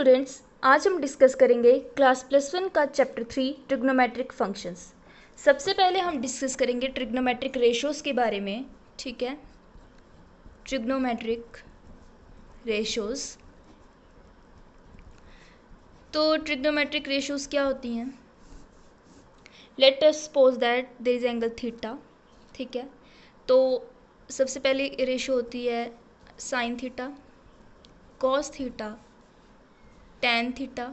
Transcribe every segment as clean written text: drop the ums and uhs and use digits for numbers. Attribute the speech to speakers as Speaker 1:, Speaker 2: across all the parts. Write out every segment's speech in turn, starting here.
Speaker 1: Students, आज हम discuss करेंगे क्लास +1 का चैप्टर 3 ट्रिग्नोमेट्रिक फंक्शंस। सबसे पहले हम डिस्कस करेंगे ट्रिग्नोमेट्रिक रेशियोज़ के बारे में। ठीक है, ट्रिग्नोमेट्रिक रेशियोज़। तो ट्रिग्नोमेट्रिक रेशियोज़ क्या होती हैं? Let us suppose that there is angle theta. ठीक है, तो सबसे पहले रेशियो होती है sine theta, cos theta, tan theta,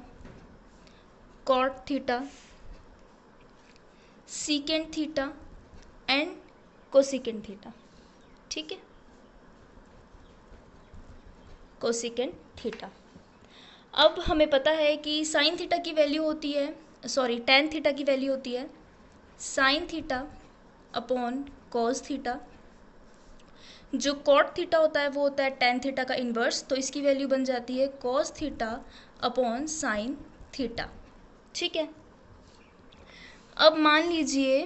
Speaker 1: cot theta, secant theta and cosecant theta. ठीक है, कोसिकेंट थीटा। अब हमें पता है कि साइन थीटा की वैल्यू होती है, सॉरी टैन थीटा की वैल्यू होती है sine theta upon cos theta. जो कॉट थीटा होता है वो होता है टैन थीटा का इन्वर्स, तो इसकी वैल्यू बन जाती है cos theta upon sine theta. ठीक है, अब मान लीजिए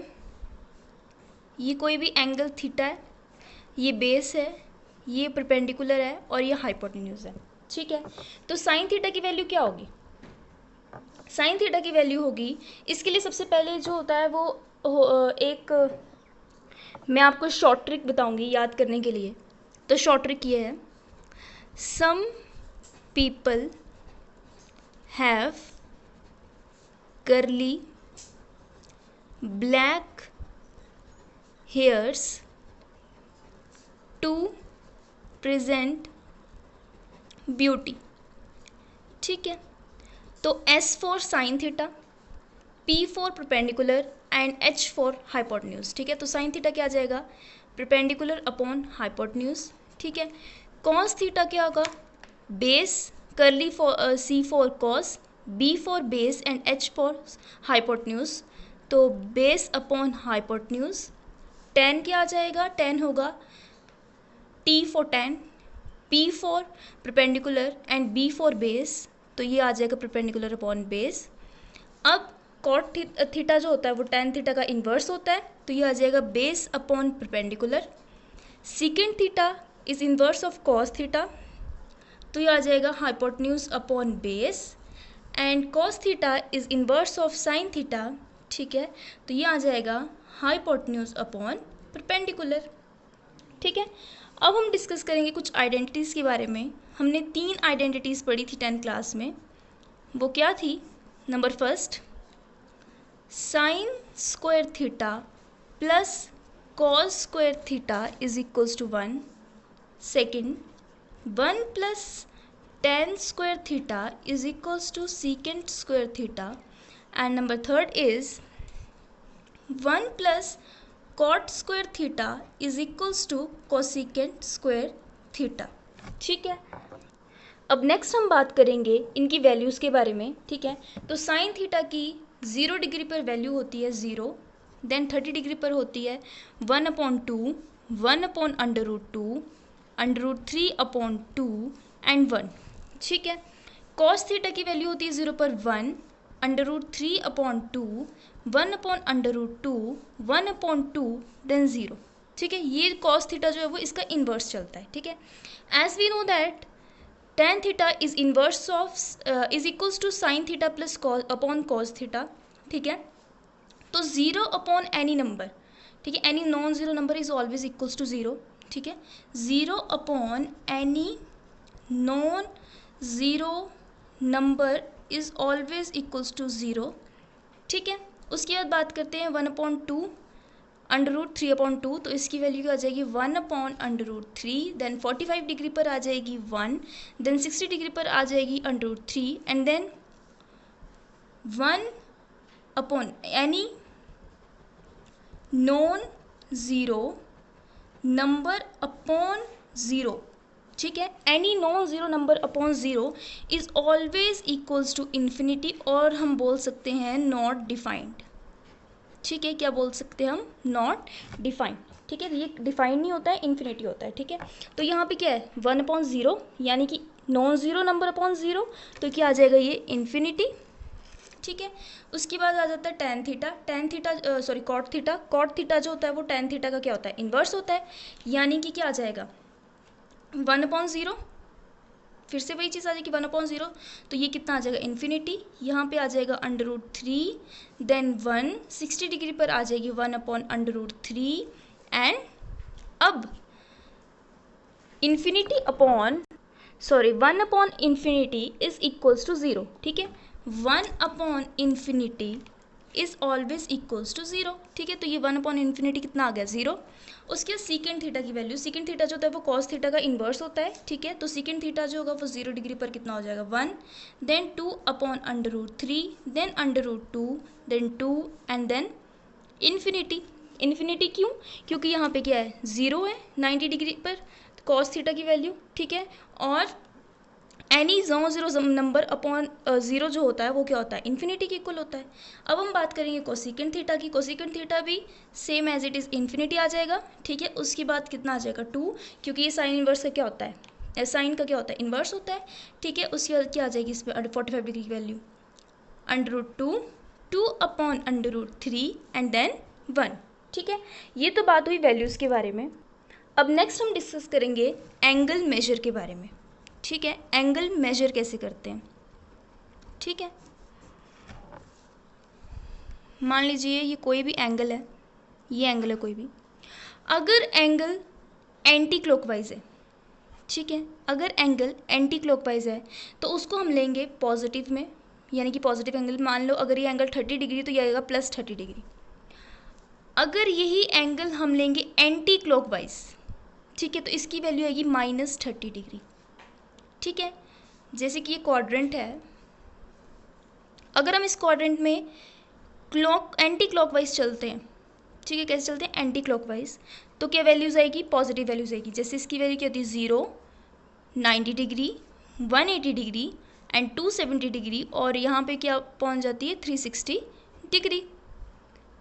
Speaker 1: ये कोई भी एंगल थीटा है, ये बेस है, ये परपेंडिकुलर है और ये हाइपोटेन्यूज है। ठीक है, तो साइन थीटा की वैल्यू क्या होगी? साइन थीटा की वैल्यू होगी, इसके लिए सबसे पहले जो होता है वो एक मैं आपको शॉर्ट ट्रिक बताऊंगी याद करने के लिए। तो शॉर्ट ट्रिक ये है, some people have curly black hairs to present beauty। ठीक है, तो S for sine theta, P for perpendicular and H for hypotenuse. ठीक है, तो साइन थीटा क्या आ जाएगा? Perpendicular upon hypotenuse. ठीक है, कॉस थीटा क्या होगा? Base, curly for C for cos, B for base and H for hypotenuse. तो बेस अपॉन हाइपोटेन्यूज। टेन क्या आ जाएगा? टेन होगा T for ten, P for perpendicular and B for base, तो ये आ जाएगा परपेंडिकुलर अपॉन बेस। अब cot theta जो होता है वो टेन थीटा का इन्वर्स होता है, तो ये आ जाएगा base upon perpendicular. Secant theta is inverse of cos theta, तो ये आ जाएगा hypotenuse upon base. And cos theta is inverse of sine theta. ठीक है, तो ये आ जाएगा हाइपोटेन्यूज अपॉन परपेंडिकुलर। ठीक है, अब हम डिस्कस करेंगे कुछ आइडेंटिटीज़ के बारे में। हमने 3 आइडेंटिटीज़ पढ़ी थी 10th क्लास में। वो क्या थी? Number first, sine square theta plus cos square theta is equals to 1। Second, 1 plus tan square theta is equals to secant square theta. And number third is 1 plus cot square theta is equals to cosecant square theta। ठीक है, अब next हम बात करेंगे इनकी values के बारे में। ठीक है, तो साइन थीटा की 0 डिग्री पर वैल्यू होती है 0, देन 30 डिग्री पर होती है 1/2, 1/√2, √3 अपॉन 2 एंड 1। ठीक है, कॉस थीटा की वैल्यू होती है 0 पर 1, √3 अपॉन 2, 1/√2, 1/2 देन 0। ठीक है, ये कॉस थीटा जो है वो इसका इन्वर्स चलता है। ठीक है, as we know that tan theta is inverse of is equals to sine theta plus upon cos theta. ठीक है, तो 0 अपॉन एनी नंबर, ठीक है, any non zero number is always equals to 0। ठीक है, 0 upon any non zero number is always equals to 0। ठीक है, उसके बाद बात करते हैं 1/2, √3/2, तो इसकी वैल्यू क्या आ जाएगी? 1/√3, देन 45 डिग्री पर आ जाएगी 1, देन 60 डिग्री पर आ जाएगी √3 and then 1 upon any non zero number upon 0। ठीक है, any non zero number upon 0 is always equals to infinity, और हम बोल सकते हैं नॉट डिफाइंड। ठीक है, क्या बोल सकते हैं हम? Not defined. ठीक है, ये डिफाइंड नहीं होता है, इन्फिनिटी होता है। ठीक है, तो यहाँ पे क्या है? 1/0 यानी कि नॉन ज़ीरो नंबर अपॉन 0, तो क्या आ जाएगा? ये इन्फिनिटी। ठीक है, उसके बाद आ जाता है tan theta, sorry cot theta. Cot theta जो होता है वो tan थीटा का क्या होता है? इन्वर्स होता है, यानी कि क्या आ जाएगा? 1/0 फिर से वही चीज़ आ जाएगी 1/0, तो ये कितना आ जाएगा इन्फिनिटी, यहाँ पे आ जाएगा √3, देन 1 60 डिग्री पर आ जाएगी 1/√3 एंड अब infinity upon 1/∞ is equals to 0, ठीक है। 1/∞ इज ऑलवेज इक्वल्स टू 0, ठीक है। तो ये 1/∞ कितना आ गया 0। उसके बाद सीकेंड थीटा की वैल्यू, सीकेंड थीटा जो होता है वो कॉस थीटा का इन्वर्स होता है, ठीक है। तो सीकेंड थीटा जो होगा वो 0 डिग्री पर कितना हो जाएगा 1, then 2/√3, then √2, then 2 and then infinity. Infinity क्यों? क्योंकि यहाँ पे क्या है 0 है 90 डिग्री पर कॉस थीटा की वैल्यू, ठीक है। और एनी ज़ीरो नंबर अपॉन 0 जो होता है वो क्या होता है इन्फिनिटी के इक्वल होता है। अब हम बात करेंगे कोसिकेंड थीटा की। कोसिकेंड थीटा भी same as it is infinity आ जाएगा, ठीक है। उसके बाद कितना आ जाएगा 2, क्योंकि ये साइन इन्वर्स का क्या होता है, साइन का क्या होता है इन्वर्स होता है, ठीक है। उसके बाद क्या आ जाएगी इस पर 45 डिग्री की वैल्यू √2, 2/√3 एंड देन 1, ठीक है। ये तो बात हुई वैल्यूज़ के बारे में। अब नेक्स्ट हम डिस्कस करेंगे एंगल मेजर के बारे में, ठीक है। एंगल मेजर कैसे करते हैं, ठीक है। मान लीजिए ये कोई भी एंगल है, ये एंगल है कोई भी, अगर एंगल एंटी क्लॉकवाइज है, ठीक है। अगर एंगल एंटी क्लॉकवाइज है तो उसको हम लेंगे पॉजिटिव में, यानी कि पॉजिटिव एंगल। मान लो अगर ये एंगल 30 डिग्री तो ये आएगा +30 डिग्री। अगर यही एंगल हम लेंगे एंटी क्लॉकवाइज, ठीक है, तो इसकी वैल्यू आएगी -30 डिग्री, ठीक है। जैसे कि ये क्वाड्रेंट है, अगर हम इस क्वाड्रेंट में एंटी क्लॉकवाइज चलते हैं, ठीक है, कैसे चलते हैं एंटी क्लॉकवाइज, तो क्या वैल्यूज़ आएगी पॉजिटिव वैल्यूज़ आएगी। जैसे इसकी वैल्यू क्या होती है 0, 90 डिग्री, 180 डिग्री एंड 270 डिग्री, और यहाँ पे क्या पहुँच जाती है 360 डिग्री,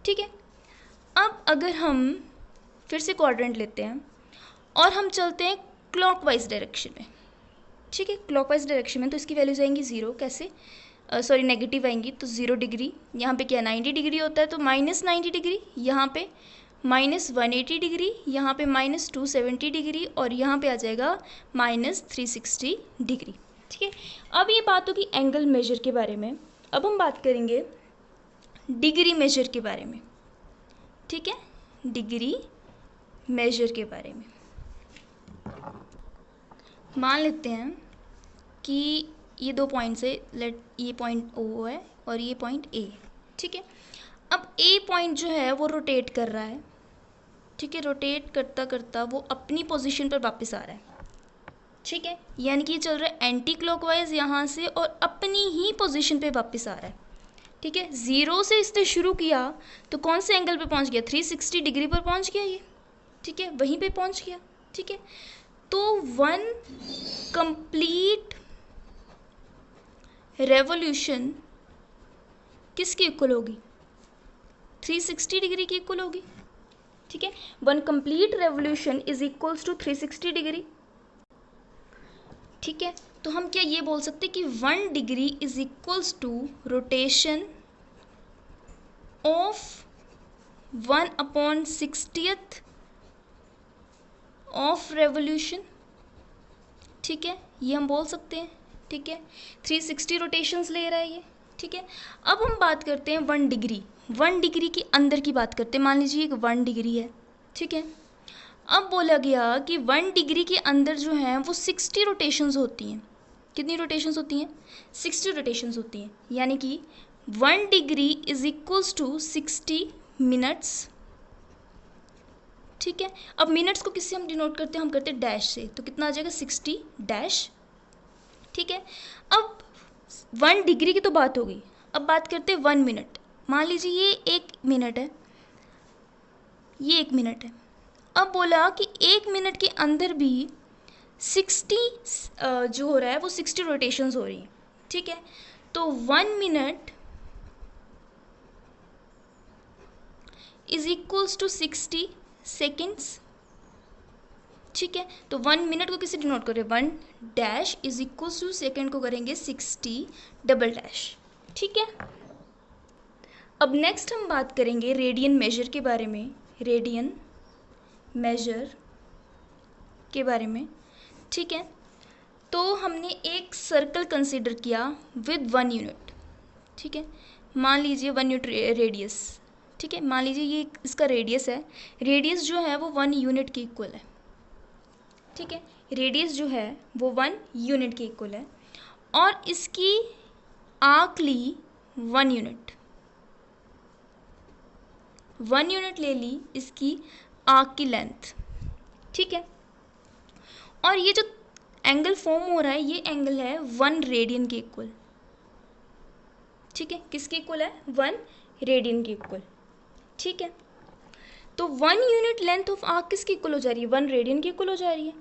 Speaker 1: ठीक है। अब अगर हम फिर से क्वाड्रेंट लेते हैं और हम चलते हैं क्लॉकवाइज डायरेक्शन में, ठीक है, क्लॉकवाइज डायरेक्शन में, तो इसकी वैल्यूज आएंगी 0, कैसे नेगेटिव आएंगी, तो 0 डिग्री, यहाँ पे क्या 90 डिग्री होता है तो -90 डिग्री, यहाँ पे -180 डिग्री, यहाँ पे -270 डिग्री, और यहाँ पे आ जाएगा -360 डिग्री, ठीक है। अब ये बात होगी एंगल मेजर के बारे में। अब हम बात करेंगे डिग्री मेजर के बारे में, ठीक है, डिग्री मेजर के बारे में। मान लेते हैं कि ये 2 पॉइंट्स है, ये पॉइंट O है और ये पॉइंट A, ठीक है। अब A पॉइंट जो है वो रोटेट कर रहा है, ठीक है, रोटेट करता करता वो अपनी पोजीशन पर वापस आ रहा है, ठीक है, यानी कि ये चल रहा है एंटी क्लॉकवाइज यहाँ से और अपनी ही पोजीशन पे वापस आ रहा है, ठीक है। 0 से इसने शुरू किया तो कौन से एंगल पे पहुँच गया 360 डिग्री पर पहुँच गया ये, ठीक है, वहीं पे पहुँच गया, ठीक है। तो 1 कंप्लीट रेवोल्यूशन किसकी इक्वल होगी 360 डिग्री की इक्वल होगी, ठीक है। 1 complete revolution is equals to 360 degree, ठीक है। तो हम क्या ये बोल सकते कि 1 degree is equals to rotation of 1/60th of revolution, ठीक है, ये हम बोल सकते हैं, ठीक है। 360 रोटेशंस ले रहा है ये, ठीक है। अब हम बात करते हैं 1 डिग्री, 1 डिग्री के अंदर की बात करते हैं। मान लीजिए एक 1 डिग्री है, ठीक है। अब बोला गया कि 1 डिग्री के अंदर जो है वो 60 रोटेशंस होती हैं। कितनी रोटेशंस होती हैं 60 रोटेशंस होती हैं, यानी कि 1 degree is equals to 60 minutes, ठीक है। अब मिनट्स को किससे हम डिनोट करते हैं, हम करते हैं डैश से, तो कितना आ जाएगा 60 डैश, ठीक है। अब 1 डिग्री की तो बात हो गई, अब बात करते हैं 1 मिनट। मान लीजिए ये 1 मिनट है, ये 1 मिनट है। अब बोला कि 1 मिनट के अंदर भी 60 जो हो रहा है वो 60 रोटेशंस हो रही हैं, ठीक है। तो 1 minute is equals to 60 seconds, ठीक है। तो 1 मिनट को किससे डिनोट करें 1 dash is equals to second को करेंगे 60 डबल डैश, ठीक है। अब नेक्स्ट हम बात करेंगे रेडियन मेजर के बारे में, रेडियन मेजर के बारे में, ठीक है। तो हमने एक सर्कल कंसिडर किया विद 1 यूनिट, ठीक है। मान लीजिए 1 यूनिट रेडियस, ठीक है। मान लीजिए ये इसका रेडियस है, रेडियस जो है वो 1 यूनिट के इक्वल है, ठीक है। रेडियस जो है वो 1 यूनिट के इक्वल है और इसकी आर्क ली 1 यूनिट, 1 यूनिट ले ली इसकी आर्क की लेंथ, ठीक है। और ये जो एंगल फॉर्म हो रहा है ये एंगल है 1 रेडियन के इक्वल, ठीक है। किसके इक्वल है? 1 रेडियन के इक्वल, ठीक है। तो 1 यूनिट लेंथ ऑफ आर्क किसकी इक्वल हो जा रही है? 1 रेडियन की इक्वल हो जा रही है,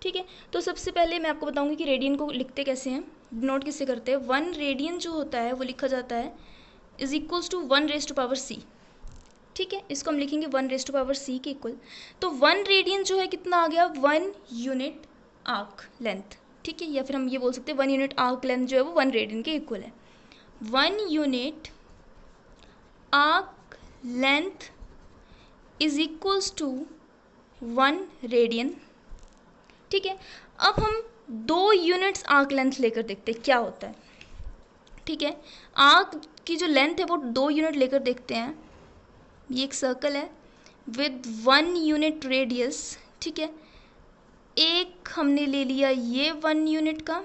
Speaker 1: ठीक है। तो सबसे पहले मैं आपको बताऊंगी कि रेडियन को लिखते कैसे हैं, नोट किससे करते हैं। 1 रेडियन जो होता है वो लिखा जाता है इज इक्वल्स टू 1⁻⁻c, ठीक है। इसको हम लिखेंगे 1⁻⁻c के इक्वल। तो 1 रेडियन जो है कितना आ गया? 1 यूनिट आर्क लेंथ, ठीक है। या फिर हम ये बोल सकते हैं 1 यूनिट आर्क लेंथ जो है वो 1 रेडियन के इक्वल है। 1 unit arc length is equals to 1 radian, ठीक है। अब हम 2 यूनिट्स आर्क लेंथ लेकर देखते हैं क्या होता है, ठीक है। आर्क की जो लेंथ है वो 2 यूनिट लेकर देखते हैं। ये एक सर्कल है विद 1 यूनिट रेडियस, ठीक है। एक हमने ले लिया ये 1 यूनिट का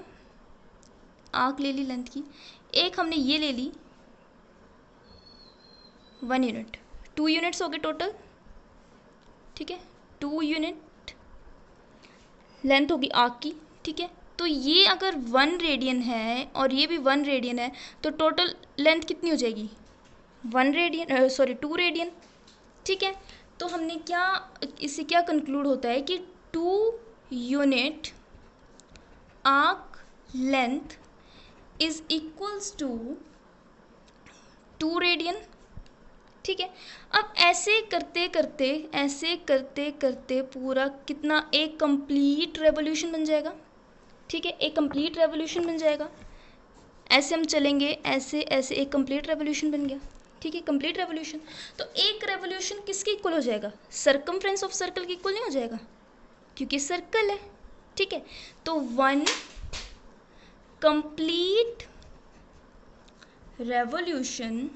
Speaker 1: आर्क ले ली लेंथ की, एक हमने ये ले ली 1 यूनिट, 2 यूनिट्स हो गए टोटल, ठीक है। 2 यूनिट लेंथ होगी आर्क की, ठीक है। तो ये अगर 1 रेडियन है और ये भी 1 रेडियन है तो टोटल लेंथ कितनी हो जाएगी? 1 रेडियन, सॉरी 2 रेडियन, ठीक है। तो हमने क्या, इससे क्या कंक्लूड होता है कि 2 unit arc length is equals to 2 radian, ठीक है। अब ऐसे करते करते पूरा कितना, एक कंप्लीट रेवोल्यूशन बन जाएगा, ठीक है। एक कंप्लीट रेवोल्यूशन बन जाएगा, ऐसे हम चलेंगे, ऐसे ऐसे एक कंप्लीट रेवोल्यूशन बन गया, ठीक है। कंप्लीट रेवोल्यूशन, तो एक रेवोल्यूशन किसके इक्वल हो जाएगा? सरकमफ्रेंस ऑफ सर्कल के इक्वल नहीं हो जाएगा क्योंकि सर्कल है, ठीक है। तो 1 complete revolution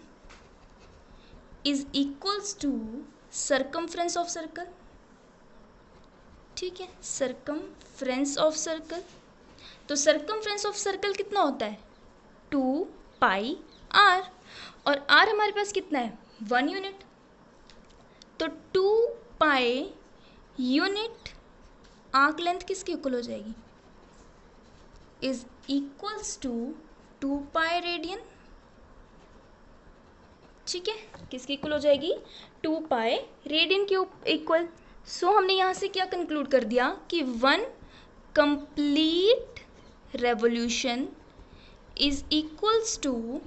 Speaker 1: is equals to circumference of circle, ठीक है। सरकमफ्रेंस ऑफ सर्कल, तो सरकमफ्रेंस ऑफ सर्कल कितना होता है? 2πr, और r हमारे पास कितना है? 1 यूनिट। तो 2π यूनिट आर्क लेंथ किसकी इक्वल हो जाएगी? इज इक्वल्स टू 2π रेडियन, ठीक है। किसकी इक्वल हो जाएगी? 2π रेडियन के इक्वल। सो हमने यहाँ से क्या कंक्लूड कर दिया कि 1 complete revolution is equals to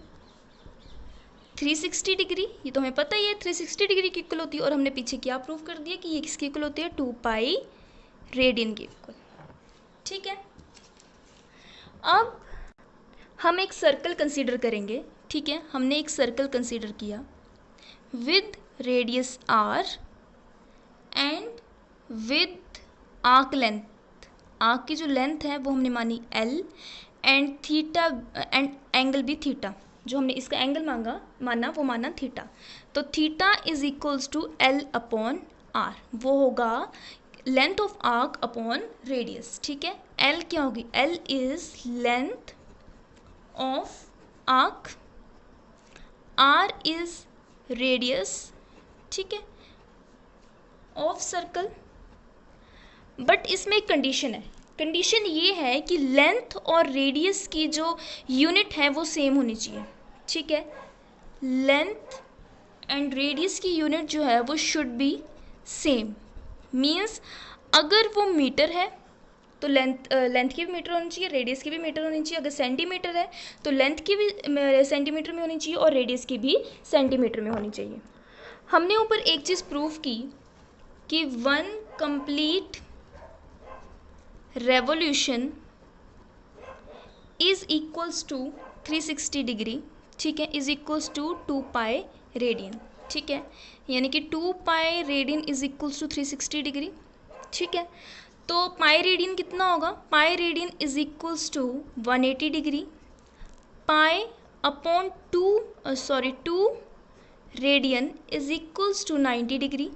Speaker 1: 360 degree, ये तो हमें पता ही है 360 डिग्री की इक्वल होती है, और हमने पीछे क्या प्रूव कर दिया कि ये किसकी इक्वल होती है? 2π रेडियन की इक्वल, ठीक है। अब हम एक सर्कल कंसीडर करेंगे, ठीक है। हमने एक सर्कल कंसीडर किया with radius r and with arc length, arc की जो लेंथ है वो हमने मानी l and theta, and angle भी थीटा, जो हमने इसका एंगल माना वो माना थीटा। तो theta is equals to l/r, वो होगा length of arc upon radius, ठीक है। l क्या होगी? l is length of arc, r is radius, ठीक है, ऑफ सर्कल। बट इसमें एक कंडीशन है, कंडीशन ये है कि लेंथ और रेडियस की जो यूनिट है वो सेम होनी चाहिए, ठीक है। लेंथ एंड रेडियस की यूनिट जो है वो शुड बी सेम, मीन्स अगर वो मीटर है तो लेंथ की भी मीटर होनी चाहिए, रेडियस की भी मीटर होनी चाहिए। अगर सेंटीमीटर है तो लेंथ की भी सेंटीमीटर में होनी चाहिए और रेडियस की भी सेंटीमीटर में होनी चाहिए। हमने ऊपर एक चीज़ प्रूव की कि 1 complete revolution is equals to 360 degree, ठीक है, इज इक्वल्स टू 2π रेडियन, ठीक है। यानी कि 2π radian is equals to 360 degree, ठीक है। तो पाई रेडियन कितना होगा, pi radian is equals to 180 degree, pi upon 2 radian is equals to 90 degree.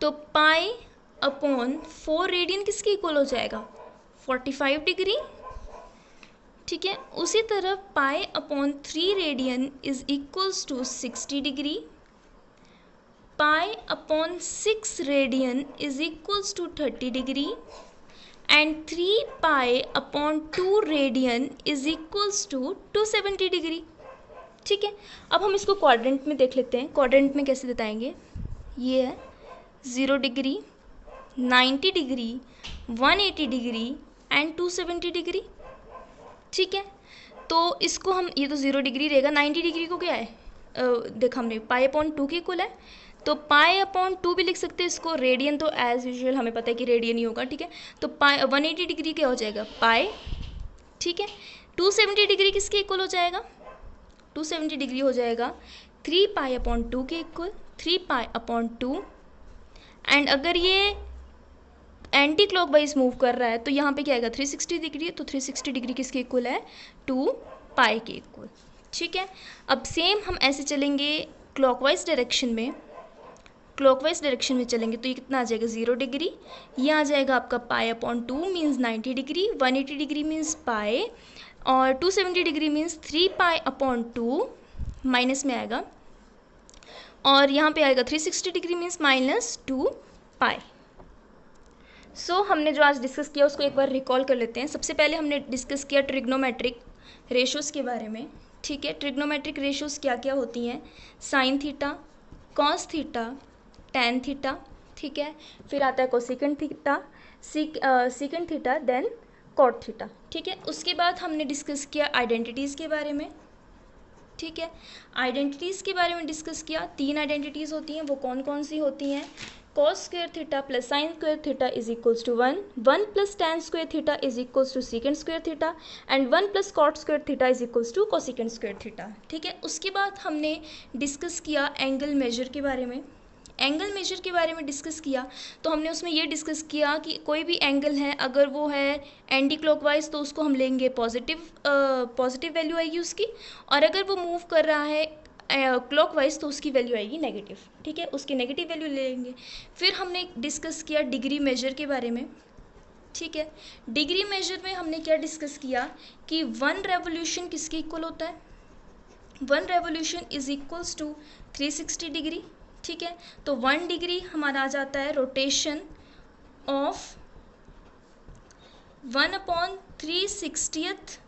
Speaker 1: तो पाई अपॉन 4 रेडियन किसके इक्वल हो जाएगा, 45 डिग्री। ठीक है, उसी तरह pi upon 3 radian is equals to 60 degree, pi upon 6 radian is equals to 30 degree and 3 pi upon 2 radian is equals to 270 degree. ठीक है, अब हम इसको क्वाड्रेंट में देख लेते हैं। क्वाड्रेंट में कैसे बताएंगे, ये है 0 degree, 90 degree, 180 degree and 270 degree. ठीक है, तो इसको हम, ये तो 0 डिग्री रहेगा, 90 डिग्री को क्या है, देखा हमने पाई अपॉन 2 के इक्वल है, तो पाई अपॉन 2 भी लिख सकते हैं इसको। रेडियन तो एज यूजुअल हमें पता है कि रेडियन ही होगा। ठीक है, तो पाई 180 डिग्री क्या हो जाएगा, पाई। ठीक है, 270 डिग्री किसके इक्वल हो जाएगा, 270 डिग्री हो जाएगा 3 पाई अपॉन 2 के इक्वल, 3 पाई अपॉन 2। एंड अगर ये एंटी क्लॉकवाइज मूव कर रहा है तो यहाँ पे क्या आएगा, 360 डिग्री, तो 360 डिग्री किसके इक्वल है, 2 पाई के इक्वल। ठीक है, अब सेम हम ऐसे चलेंगे क्लॉकवाइज डायरेक्शन में। क्लॉकवाइज डायरेक्शन में चलेंगे तो ये कितना आ जाएगा, 0 डिग्री, ये आ जाएगा आपका पाई upon 2 means 90 degree, 180 degree means पाई, और 270 degree means 3 pi upon 2 minus में आएगा, और यहाँ पे आएगा 360 डिग्री मीन्स माइनस 2 पाई। सो हमने जो आज डिस्कस किया उसको एक बार रिकॉल कर लेते हैं। सबसे पहले हमने डिस्कस किया ट्रिग्नोमेट्रिक रेशोज़ के बारे में। ठीक है, ट्रिग्नोमेट्रिक रेशोज़ क्या क्या होती हैं, sine theta, cos theta, tan theta. ठीक है, फिर आता है cosecant theta, secant theta, then cot theta. ठीक है, उसके बाद हमने डिस्कस किया आइडेंटिटीज़ के बारे में। ठीक है, आइडेंटिटीज़ के बारे में डिस्कस किया। 3 आइडेंटिटीज़ होती हैं, वो कौन कौन सी होती हैं, cos square theta plus sine square theta is equals to 1, 1 plus tan square theta is equals to secant square theta and 1 plus cot square theta is equals to cosecant square theta. ठीक है, उसके बाद हमने discuss किया angle measure के बारे में। Angle measure के बारे में डिस्कस किया तो हमने उसमें ये डिस्कस किया कि कोई भी एंगल है अगर वो है एंटी क्लॉकवाइज तो उसको हम लेंगे पॉजिटिव वैल्यू आएगी उसकी, और अगर वो मूव कर रहा है क्लॉकवाइज तो उसकी वैल्यू आएगी नेगेटिव। ठीक है, उसकी नेगेटिव वैल्यू ले लेंगे। फिर हमने डिस्कस किया डिग्री मेजर के बारे में। ठीक है, डिग्री मेजर में हमने क्या डिस्कस किया कि 1 रेवोल्यूशन किसके इक्वल होता है, 1 revolution is equals to 360 degree. ठीक है, तो 1 डिग्री हमारा आ जाता है रोटेशन ऑफ 1/360th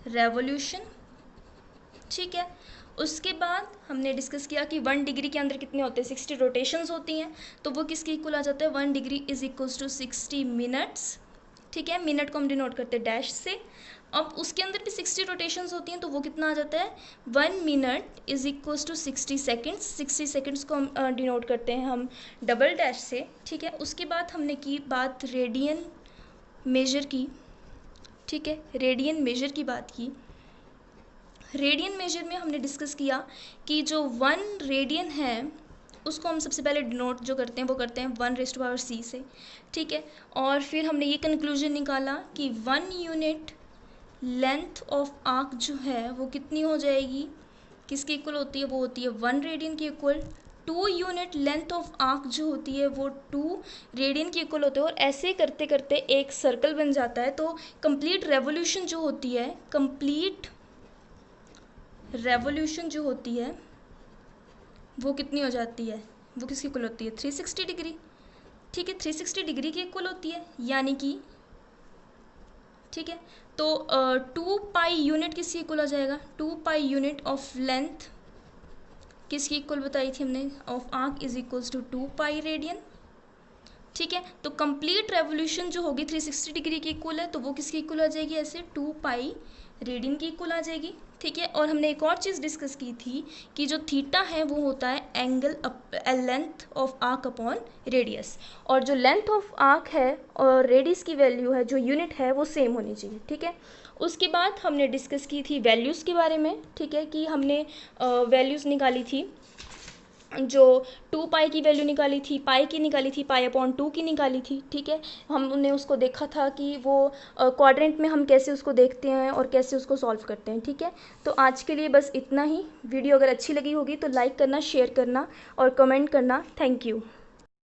Speaker 1: रेवोल्यूशन। ठीक है, उसके बाद हमने डिस्कस किया कि 1 डिग्री के अंदर कितने होते हैं, 60 रोटेशंस होती हैं, तो वो किसके इक्वल आ जाता है, 1 degree is equals to 60 minutes. ठीक है, मिनट को हम डिनोट करते हैं डैश से। अब उसके अंदर भी 60 रोटेशंस होती हैं तो वो कितना आ जाता है, 1 minute is equals to 60 seconds. 60 seconds को हम डिनोट करते हैं हम डबल डैश से। ठीक है, उसके बाद हमने की बात रेडियन मेजर की। ठीक है, रेडियन मेजर की बात की। रेडियन मेजर में हमने डिस्कस किया कि जो 1 रेडियन है उसको हम सबसे पहले डिनोट जो करते हैं वो करते हैं 1⁻c से। ठीक है, और फिर हमने ये कंक्लूजन निकाला कि 1 यूनिट लेंथ ऑफ आर्क जो है वो कितनी हो जाएगी, किसके इक्वल होती है, वो होती है 1 रेडियन के equal. 2 unit length of arc जो होती है वो 2 रेडियन के इक्वल होते हैं, और ऐसे करते करते एक सर्कल बन जाता है। तो कंप्लीट रेवोल्यूशन जो होती है, कंप्लीट रेवोल्यूशन जो होती है वो कितनी हो जाती है, वो किसकी इक्वल होती है, 360 डिग्री। ठीक है, 360 डिग्री की इक्वल होती है, यानी कि ठीक है, तो 2 पाई यूनिट किसकी इक्वल आ जाएगा, 2 पाई यूनिट ऑफ लेंथ किसकी इक्वल बताई थी हमने, of arc is equals to 2 pi radian. ठीक है, तो कंप्लीट रेवोल्यूशन जो होगी 360 डिग्री की इक्वल है, तो वो किसकी इक्वल आ जाएगी, ऐसे 2 पाई रेडियन की इक्वल आ जाएगी। ठीक है, और हमने एक और चीज़ डिस्कस की थी कि जो थीटा है वो होता है angle length of arc upon radius, और जो लेंथ ऑफ आर्क है और रेडियस की वैल्यू है जो यूनिट है वो सेम होनी चाहिए। ठीक है, उसके बाद हमने डिस्कस की थी वैल्यूज़ के बारे में। ठीक है, कि हमने वैल्यूज़ निकाली थी जो 2 पाई की वैल्यू निकाली थी, पाई की निकाली थी, पाई अपॉन 2 की निकाली थी, ठीक है। हमने उसको देखा था कि वो क्वाड्रेंट में हम कैसे उसको देखते हैं और कैसे उसको सॉल्व करते हैं, ठीक है। तो आज के लिए बस इतना ही। वीडियो अगर अच्छी लगी होगी तो लाइक करना, शेयर करना और कमेंट करना। Thank you.